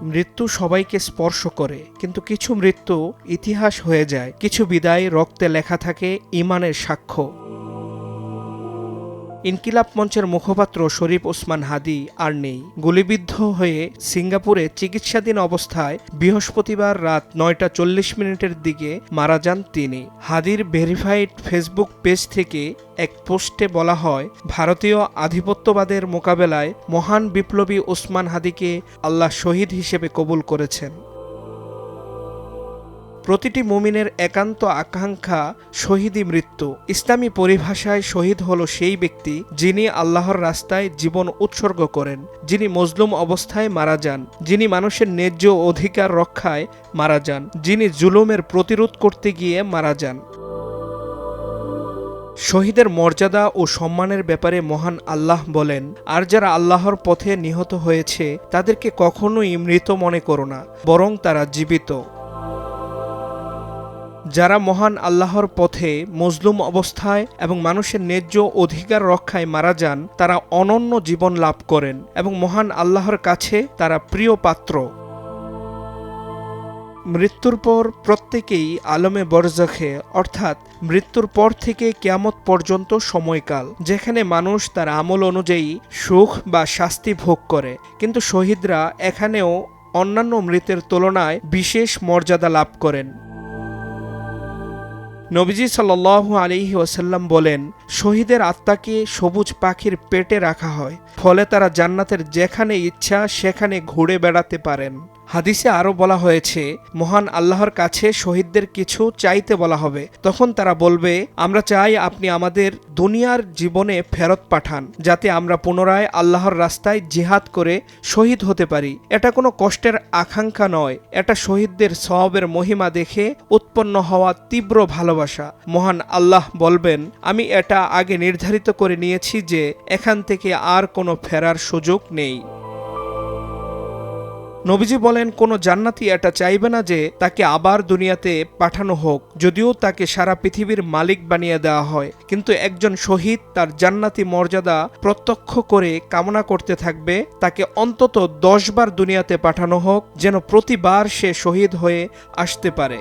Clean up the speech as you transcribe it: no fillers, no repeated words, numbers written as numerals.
মৃত্যু সবাইকে স্পর্শ করে, কিন্তু কিছু মৃত্যু ইতিহাস হয়ে যায়, কিছু বিদায় রক্তে লেখা থাকে ঈমানের সাক্ষ্য। ইনকিলাব মঞ্চের মুখপাত্র শরীফ ওসমান হাদী আর নেই। গুলিবিদ্ধ হয়ে সিঙ্গাপুরে চিকিৎসাধীন অবস্থায় বৃহস্পতিবার রাত ৯টা ৪০ দিকে মারা যান তিনি। হাদীর ভেরিফাইড ফেসবুক পেজ থেকে এক পোস্টে বলা হয়, ভারতীয় আধিপত্যবাদের মোকাবেলায় মহান বিপ্লবী ওসমান হাদীকে আল্লাহ শহীদ হিসেবে কবুল করেছেন। প্রতিটি মুমিনের একান্ত আকাঙ্ক্ষা শহীদি মৃত্যু। ইসলামী পরিভাষায় শহীদ হলো সেই ব্যক্তি যিনি আল্লাহর রাস্তায় জীবন উৎসর্গ করেন, যিনি মজলুম অবস্থায় মারা যান, যিনি মানুষের ন্যায্য অধিকার রক্ষায় মারা যান, যিনি জুলুমের প্রতিরোধ করতে গিয়ে মারা যান। শহীদের মর্যাদা ও সম্মানের ব্যাপারে মহান আল্লাহ বলেন, আর যারা আল্লাহর পথে নিহত হয়েছে তাদেরকে কখনোই মৃত মনে করো না, বরং তারা জীবিত। যারা মহান আল্লাহর পথে মজলুম অবস্থায় এবং মানুষের ন্যায্য অধিকার রক্ষায় মারা যান তারা অনন্য জীবন লাভ করেন এবং মহান আল্লাহর কাছে তারা প্রিয় পাত্র। মৃত্যুর পর প্রত্যেকেই আলমে বরজখে, অর্থাৎ মৃত্যুর পর থেকে কিয়ামত পর্যন্ত সময়কাল, যেখানে মানুষ তার আমল অনুযায়ী সুখ বা শাস্তি ভোগ করে। কিন্তু শহীদরা এখানেও অন্যান্য মৃতের তুলনায় বিশেষ মর্যাদা লাভ করেন। নবীজি সাল্লাল্লাহু আলাইহি ওয়াসাল্লাম বলেন, শহীদের আত্মাকে সবুজ পাখির পেটে রাখা হয়, ফলে তারা জান্নাতের যেখানে ইচ্ছা সেখানে ঘুরে বেড়াতে পারেন। হাদিসে আরও বলা হয়েছে, মহান আল্লাহর কাছে শহীদদের কিছু চাইতে বলা হবে, তখন তারা বলবে, আমরা চাই আপনি আমাদের দুনিয়ার জীবনে ফেরত পাঠান, যাতে আমরা পুনরায় আল্লাহর রাস্তায় জিহাদ করে শহীদ হতে পারি। এটা কোনো কষ্টের আকাঙ্ক্ষা নয়, এটা শহীদদের সওয়াবের মহিমা দেখে উৎপন্ন হওয়া তীব্র ভালোবাসা। মহান আল্লাহ বলবেন, আমি এটা আগে নির্ধারিত করে নিয়েছি যে এখান থেকে আর কোনো ফেরার সুযোগ নেই। নবীজি বলেন, কোনো জান্নাতি এটা চাইবে না যে তাকে আবার দুনিয়াতে পাঠানো হোক, যদিও তাকে সারা পৃথিবীর মালিক বানিয়ে দেওয়া হয়। কিন্তু একজন শহীদ তার জান্নাতি মর্যাদা প্রত্যক্ষ করে কামনা করতে থাকবে তাকে অন্তত 10 বার দুনিয়াতে পাঠানো হোক, যেন প্রতিবার সে শহীদ হয়ে আসতে পারে।